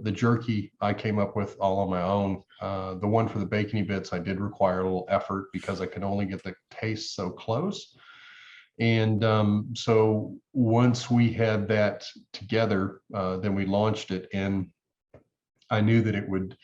the jerky I came up with all on my own. The one for the bacony bits, I did require a little effort because I could only get the taste so close. And so once we had that together, then we launched it, and I knew that it would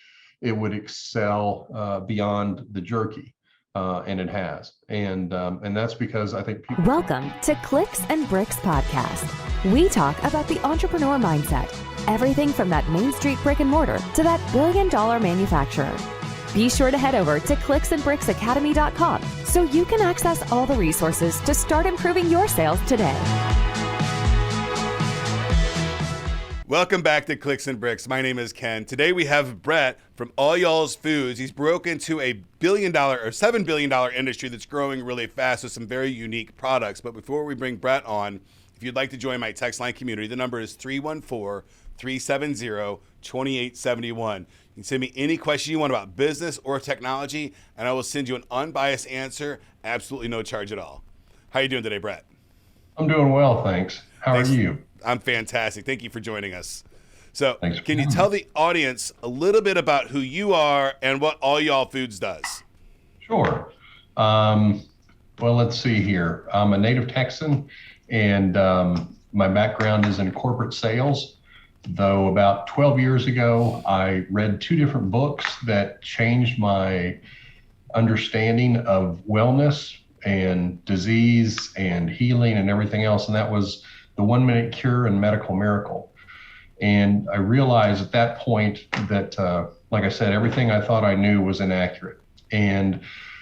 excel beyond the jerky, and it has. And that's because I think people. Welcome to Clicks and Bricks podcast. We talk about the entrepreneur mindset, everything from that Main Street brick and mortar to that billion-dollar manufacturer. Be sure to head over to clicksandbricksacademy.com so you can access all the resources to start improving your sales today. Welcome back to Clicks and Bricks. My name is Ken. Today we have Brett from All Y'all's Foods. He's broke into a $1 billion or $7 billion industry that's growing really fast with some very unique products. But before we bring Brett on, if you'd like to join my text line community, the number is 314-370-2871. You can send me any question you want about business or technology, and I will send you an unbiased answer, absolutely no charge at all. How are you doing today, Brett? I'm doing well, thanks. How are you? I'm fantastic. Thank you for joining us. So can you tell the audience a little bit about who you are and what All Y'all Foods does? Sure. Well, let's see here. I'm a native Texan, and my background is in corporate sales. Though about 12 years ago, I read 2 different books that changed my understanding of wellness and disease and healing and everything else. And that was The 1 Minute Cure and Medical Miracle. And I realized at that point that, like I said, everything I thought I knew was inaccurate. And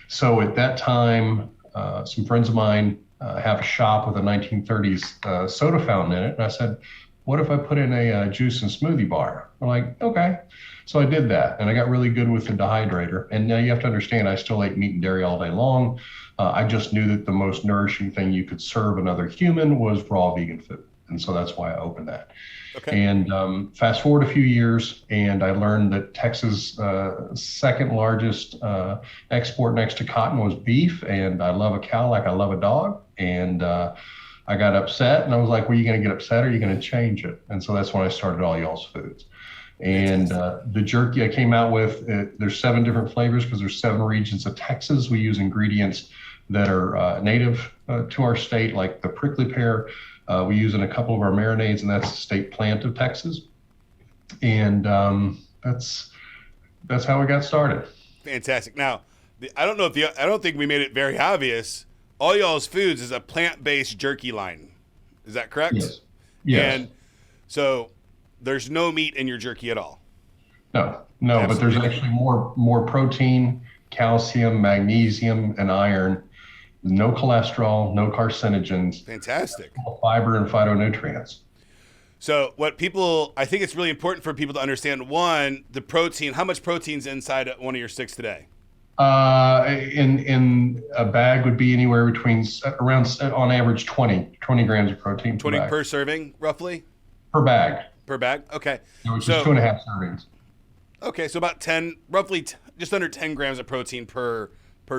so at that time, some friends of mine have a shop with a 1930s soda fountain in it. And I said, what if I put in a juice and smoothie bar? I'm like, okay. So I did that, and I got really good with the dehydrator. And now you have to understand, I still ate meat and dairy all day long. I just knew that the most nourishing thing you could serve another human was raw vegan food. And so that's why I opened that. Okay. And fast forward a few years, and I learned that Texas' second largest export next to cotton was beef. And I love a cow like I love a dog. And I got upset, and I was like, well, are you going to get upset or are you going to change it? And so that's when I started All Y'all's Foods. And the jerky I came out with, there's 7 different flavors because there's 7 regions of Texas. We use ingredients that are native to our state, like the prickly pear. We use in a couple of our marinades, and that's the state plant of Texas. And that's how we got started. Fantastic. Now, I don't think we made it very obvious. All Y'all's Foods is a plant-based jerky line. Is that correct? Yes. Yes. And so there's no meat in your jerky at all. No, absolutely. But there's actually more protein, calcium, magnesium, and iron. No cholesterol, no carcinogens. Fantastic. Fiber and phytonutrients. So I think it's really important for people to understand, one, the protein. How much protein's inside one of your sticks today? In a bag would be anywhere between around, on average, 20 grams of protein. 20 per serving, roughly? Per bag. Per bag? Okay. Which is 2.5 servings. Okay, so about 10, roughly just under 10 grams of protein per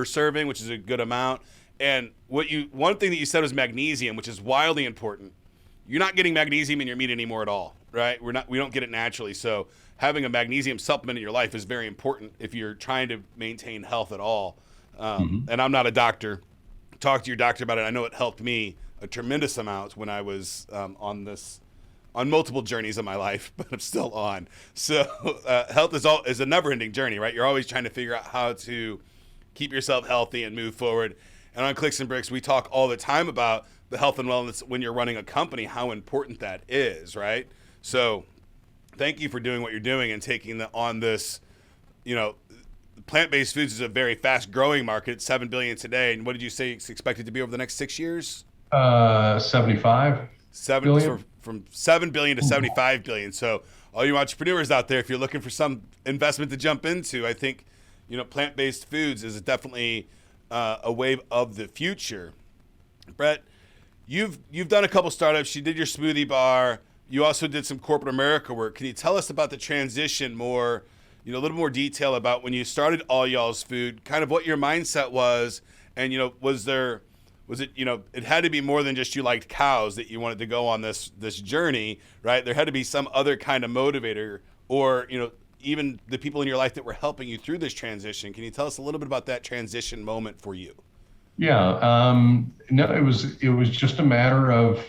serving, which is a good amount. And one thing that you said was magnesium, which is wildly important. You're not getting magnesium in your meat anymore at all, right? We don't get it naturally. So having a magnesium supplement in your life is very important if you're trying to maintain health at all. And I'm not a doctor. Talk to your doctor about it. I know it helped me a tremendous amount when I was on multiple journeys of my life, but I'm still on. So health is a never-ending journey, right? You're always trying to figure out how to keep yourself healthy and move forward. And on Clicks and Bricks, we talk all the time about the health and wellness when you're running a company, how important that is, right? So thank you for doing what you're doing and taking on this. Plant-based foods is a very fast-growing market. It's $7 billion today. And what did you say it's expected to be over the next 6 years? 75 billion. From $7 billion to $75 billion. So all you entrepreneurs out there, if you're looking for some investment to jump into, I think, plant-based foods is definitely a wave of the future. Brett, you've done a couple startups. You did your smoothie bar. You also did some corporate America work. Can you tell us about the transition more, a little more detail about when you started All Y'all's Food, kind of what your mindset was, and, it had to be more than just you liked cows that you wanted to go on this journey, right? There had to be some other kind of motivator. or, even the people in your life that were helping you through this transition. Can you tell us a little bit about that transition moment for you? Yeah. No, it was just a matter of,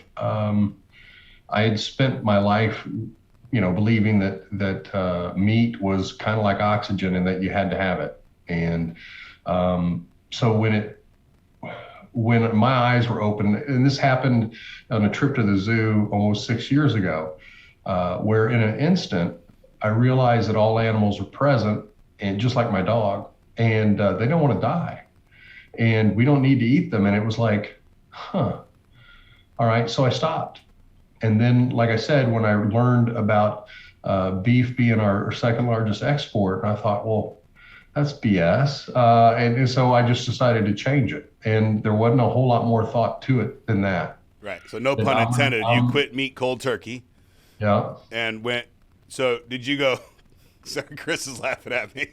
I had spent my life, believing that meat was kind of like oxygen and that you had to have it. And so when my eyes were open, and this happened on a trip to the zoo almost 6 years ago, where in an instant I realized that all animals are present, and just like my dog, and they don't want to die, and we don't need to eat them. And it was like, all right. So I stopped. And then, like I said, when I learned about beef being our second largest export, I thought, well, that's BS. And so I just decided to change it. And there wasn't a whole lot more thought to it than that. Right. So no pun intended. You quit meat cold turkey. Yeah. And so did you go, sorry, Chris is laughing at me.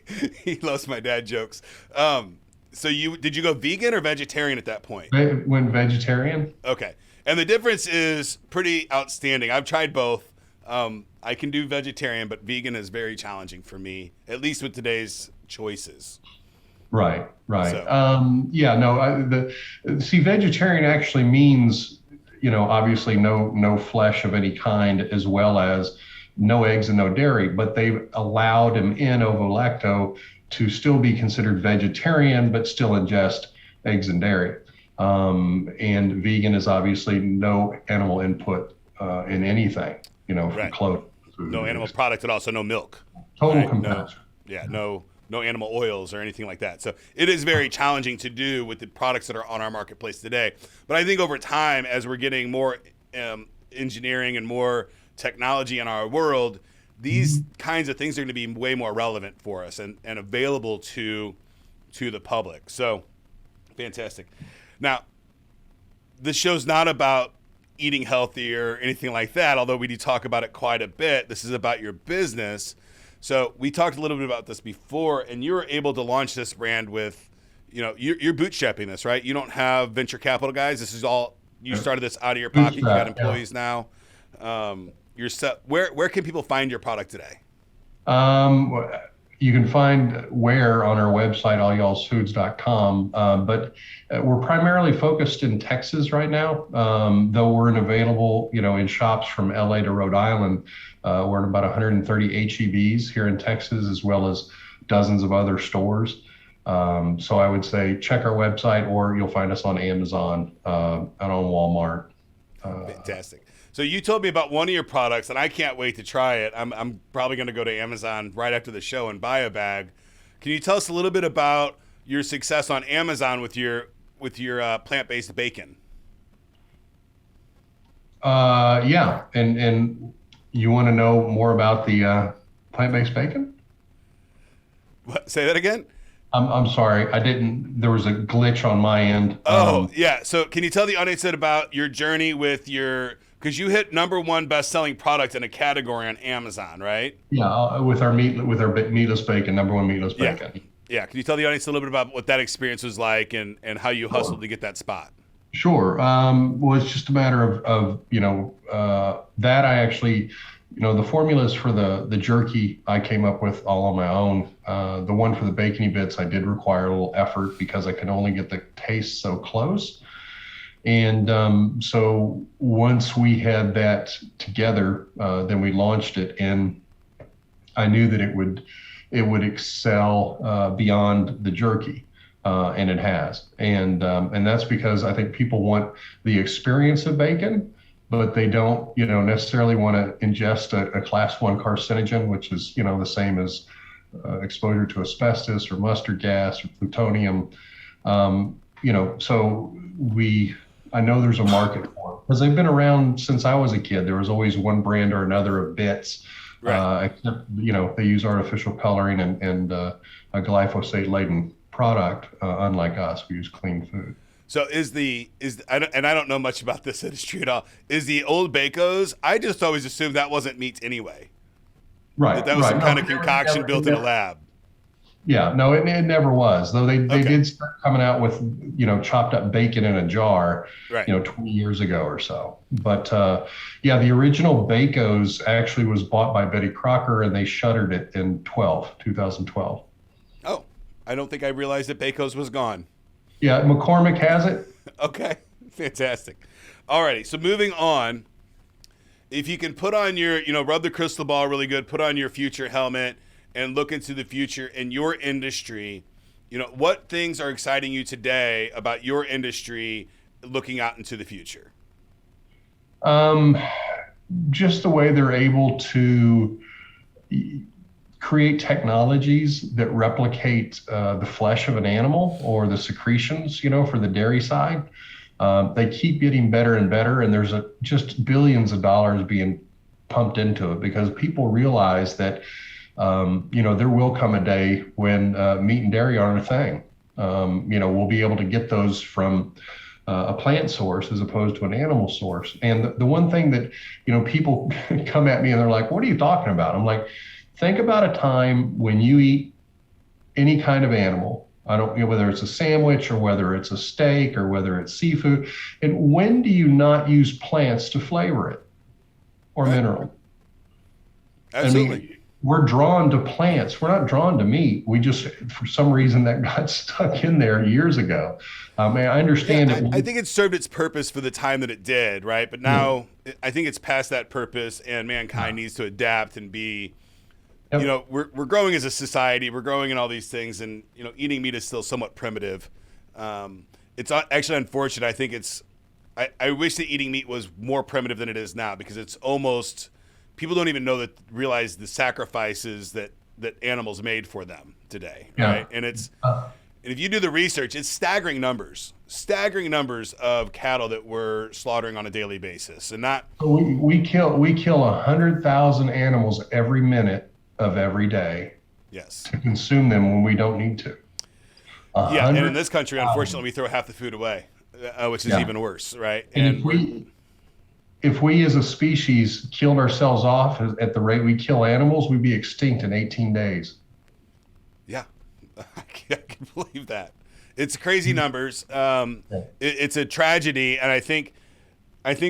He loves my dad jokes. So did you go vegan or vegetarian at that point? I went vegetarian. Okay. And the difference is pretty outstanding. I've tried both. I can do vegetarian, but vegan is very challenging for me, at least with today's choices. Right. So. Yeah, no, see, vegetarian actually means, obviously no flesh of any kind, as well as no eggs and no dairy, but they've allowed him in ovo-lacto to still be considered vegetarian, but still ingest eggs and dairy. And vegan is obviously no animal input in anything, from Right. clothing. No animal product at all, so no milk. Total Right? compassion. No animal oils or anything like that. So it is very challenging to do with the products that are on our marketplace today. But I think over time, as we're getting more engineering and more technology in our world, these kinds of things are going to be way more relevant for us and available to the public. So fantastic. Now, this show's not about eating healthy or anything like that, although we do talk about it quite a bit. This is about your business. So we talked a little bit about this before, and you were able to launch this brand with, you're bootstrapping this, right? You don't have venture capital guys. This is all, you started this out of your pocket. You got employees now. You're set. Where can people find your product today? You can find where on our website, allyallsfoods.com, but we're primarily focused in Texas right now, though we're available, in shops from LA to Rhode Island. We're in about 130 HEBs here in Texas, as well as dozens of other stores. So I would say check our website, or you'll find us on Amazon and on Walmart. Fantastic. So you told me about one of your products, and I can't wait to try it. I'm probably going to go to Amazon right after the show and buy a bag. Can you tell us a little bit about your success on Amazon with your plant-based bacon? Yeah, and you want to know more about the plant-based bacon? What? Say that again? I'm sorry, I didn't. There was a glitch on my end. Yeah. So can you tell the audience about your journey with because you hit #1 best-selling product in a category on Amazon, right? Yeah, with our meatless bacon, #1 meatless bacon. Yeah. Can you tell the audience a little bit about what that experience was like and how you hustled to get that spot? Sure. Well, it's just a matter of that I actually, the formulas for the jerky I came up with all on my own. The one for the bacony bits, I did require a little effort because I could only get the taste so close. And so once we had that together, then we launched it, and I knew that it would excel beyond the jerky, and it has. And that's because I think people want the experience of bacon, but they don't, necessarily want to ingest a class 1 carcinogen, which is, the same as exposure to asbestos or mustard gas or plutonium. So I know there's a market for them because they've been around since I was a kid. There was always one brand or another of bits, right. Except, they use artificial coloring and a glyphosate-laden product, unlike us. We use clean food. So I don't know much about this industry at all. Is the old Bacos? I just always assumed that wasn't meat anyway. Right. That was some kind of No, concoction built in a lab. Yeah, no, it never was. Though they Okay. did start coming out with, chopped up bacon in a jar, Right. 20 years ago or so. But yeah, the original Bacos actually was bought by Betty Crocker, and they shuttered it in 2012. Oh, I don't think I realized that Bacos was gone. Yeah, McCormick has it. Okay. Fantastic. Alrighty. So moving on, if you can put on your, rub the crystal ball really good, put on your future helmet and look into the future in your industry, what things are exciting you today about your industry looking out into the future? Um, just the way they're able to create technologies that replicate the flesh of an animal or the secretions, for the dairy side. They keep getting better and better, and there's just billions of dollars being pumped into it because people realize that, there will come a day when meat and dairy aren't a thing. We'll be able to get those from a plant source as opposed to an animal source. And the one thing that, people come at me and they're like, what are you talking about? I'm like, think about a time when you eat any kind of animal. I don't know whether it's a sandwich or whether it's a steak or whether it's seafood. And when do you not use plants to flavor it or mineral? Absolutely. I mean, we're drawn to plants. We're not drawn to meat. We just, for some reason, that got stuck in there years ago. I understand Yeah, it. I think it served its purpose for the time that it did, right? But now I think it's past that purpose, and mankind needs to adapt and be. Yep. We're growing as a society. We're growing in all these things, and eating meat is still somewhat primitive. It's actually unfortunate. I think I wish that eating meat was more primitive than it is now because it's almost people don't even realize the sacrifices that animals made for them today, right? And it's and if you do the research, it's staggering numbers of cattle that we're slaughtering on a daily basis, and not we kill 100,000 animals every minute of every day yes to consume them when we don't need to. Yeah, and in this country, unfortunately, we throw half the food away, which is even worse, right? And if we as a species killed ourselves off at the rate we kill animals, we'd be extinct in 18 days. Yeah, I can believe that. It's crazy numbers. It's a tragedy, and I think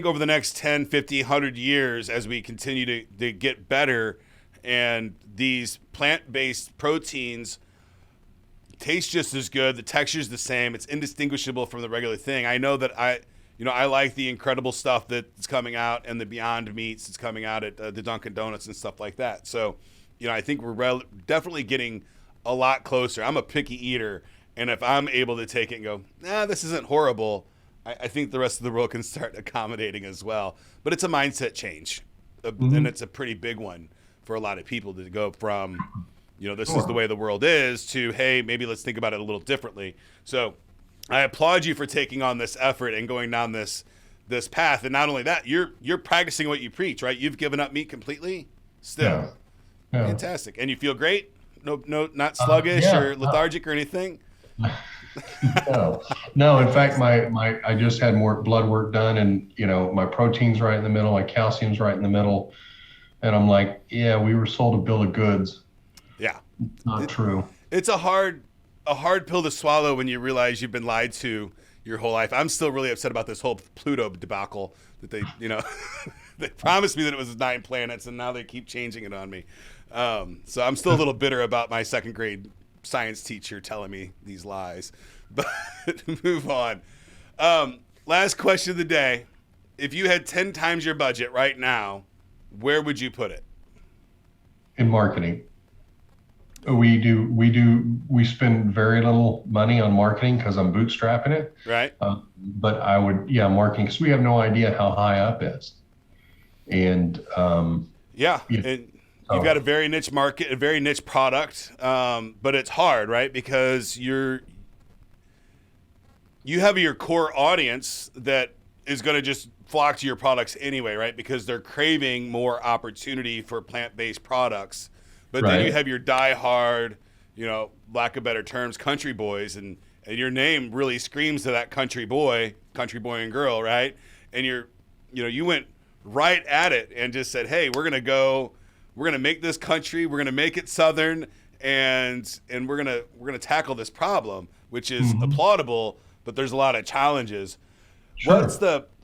over the next 10, 50, 100 years, as we continue to get better, and these plant-based proteins taste just as good, the texture's the same, it's indistinguishable from the regular thing. I know that I like the incredible stuff that's coming out and the Beyond Meats that's coming out at the Dunkin' Donuts and stuff like that. So, I think we're definitely getting a lot closer. I'm a picky eater, and if I'm able to take it and go, this isn't horrible, I think the rest of the world can start accommodating as well. But it's a mindset change, and it's a pretty big one for a lot of people to go from, this is the way the world is to, hey, maybe let's think about it a little differently. So I applaud you for taking on this effort and going down this path. And not only that, you're practicing what you preach, right? You've given up meat completely still. Yeah. Fantastic. And you feel great? No, not sluggish or lethargic or anything? No. In fact, I just had more blood work done, and my protein's right in the middle, my calcium's right in the middle, and I'm like, yeah, we were sold a bill of goods. Yeah, not true. It's a hard pill to swallow when you realize you've been lied to your whole life. I'm still really upset about this whole Pluto debacle that they, they promised me that it was 9 planets, and now they keep changing it on me. So I'm still a little bitter about my second grade science teacher telling me these lies. But move on. Last question of the day. If you had 10 times your budget right now, where would you put it? In marketing. We spend very little money on marketing because I'm bootstrapping it. Right. But I would, marketing, because we have no idea how high up is. And and you've got a very niche market, a very niche product, but it's hard, right? Because you have your core audience that is going to just flock to your products anyway, right? Because they're craving more opportunity for plant-based products. But then you have your diehard, lack of better terms, country boys, and your name really screams to that country boy and girl, right? And you went right at it and just said, hey, we're going to make this country, we're going to make it Southern, and we're gonna tackle this problem, which is applaudable, but there's a lot of challenges. Sure.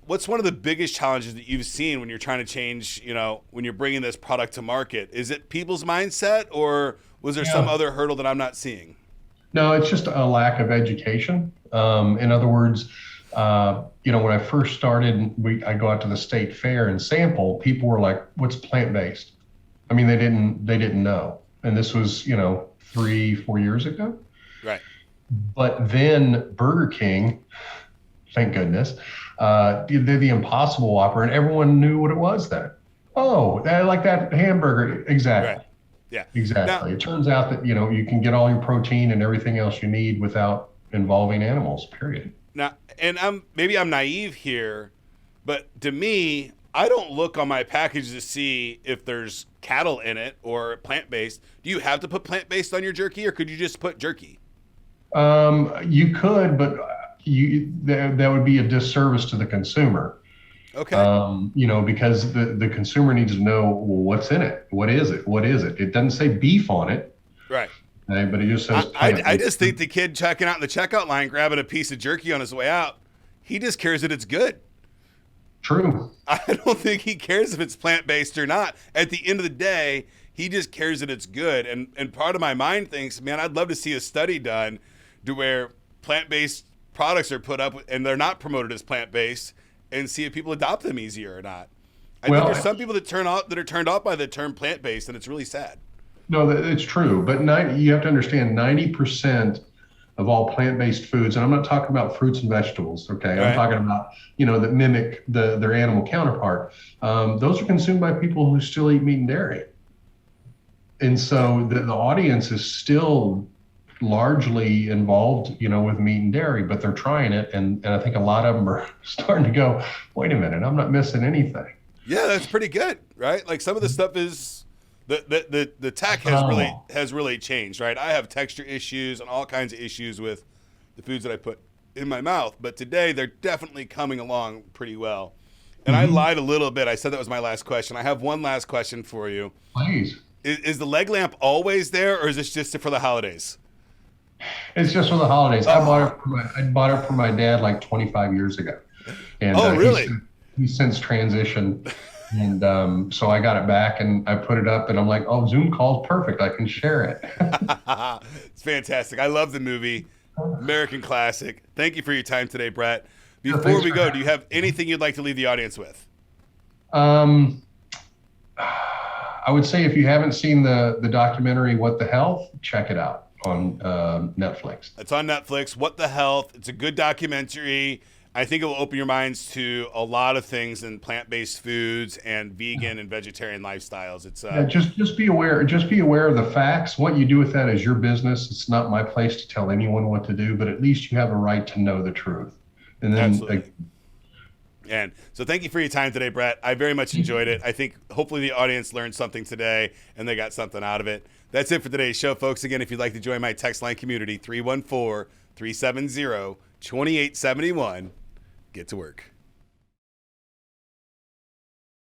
What's one of the biggest challenges that you've seen when you're trying to change, when you're bringing this product to market? Is it people's mindset, or was there some other hurdle that I'm not seeing? No, it's just a lack of education. In other words, when I first started, I go out to the state fair and sample. People were like, "What's plant-based?" I mean, they didn't know, and this was 3-4 years ago. Right. But then Burger King, thank goodness, did the Impossible Whopper, and everyone knew what it was then. Oh, I like that hamburger. Exactly. Right. Yeah. Exactly. Now, it turns out that, you can get all your protein and everything else you need without involving animals, period. Now, and maybe I'm naive here, but to me, I don't look on my package to see if there's cattle in it or plant-based. Do you have to put plant-based on your jerky, or could you just put jerky? You could, but that would be a disservice to the consumer. Okay. Because the consumer needs to know, well, what's in it? What is it? What is it? It doesn't say beef on it. Right. Okay, but it just says I just think the kid checking out in the checkout line, grabbing a piece of jerky on his way out, he just cares that it's good. True. I don't think he cares if it's plant-based or not. At the end of the day, he just cares that it's good. And part of my mind thinks, man, I'd love to see a study done to where plant-based products are put up and they're not promoted as plant-based, and see if people adopt them easier or not. I think there's some people that are turned off by the term plant-based, and it's really sad. No, it's true. But you have to understand 90% of all plant-based foods, and I'm not talking about fruits and vegetables, okay? Right. I'm talking about, that mimic their animal counterpart. Those are consumed by people who still eat meat and dairy. And so the audience is still largely involved, with meat and dairy, but they're trying it. And I think a lot of them are starting to go, wait a minute, I'm not missing anything. Yeah, that's pretty good, right? Like some of the stuff is the tech has really changed, right? I have texture issues and all kinds of issues with the foods that I put in my mouth, but today they're definitely coming along pretty well. And I lied a little bit. I said that was my last question. I have one last question for you. Please. Is the leg lamp always there, or is this just for the holidays? It's just for the holidays. I bought it for my dad like 25 years ago. And, really? He's since transitioned. And so I got it back and I put it up and I'm like, oh, Zoom call's perfect. I can share it. It's fantastic. I love the movie. American classic. Thank you for your time today, Brett. Before we go, do you have anything you'd like to leave the audience with? I would say if you haven't seen the documentary, What the Health, check it out on Netflix. It's on Netflix. What the Health. It's a good documentary. I think it will open your minds to a lot of things in plant-based foods and vegan and vegetarian lifestyles. It's just be aware. Just be aware of the facts. What you do with that is your business. It's not my place to tell anyone what to do, but at least you have a right to know the truth. And then, absolutely. And so thank you for your time today, Brett. I very much enjoyed it. I think hopefully the audience learned something today and they got something out of it. That's it for today's show, folks. Again, if you'd like to join my text line community, 314-370-2871. Get to work.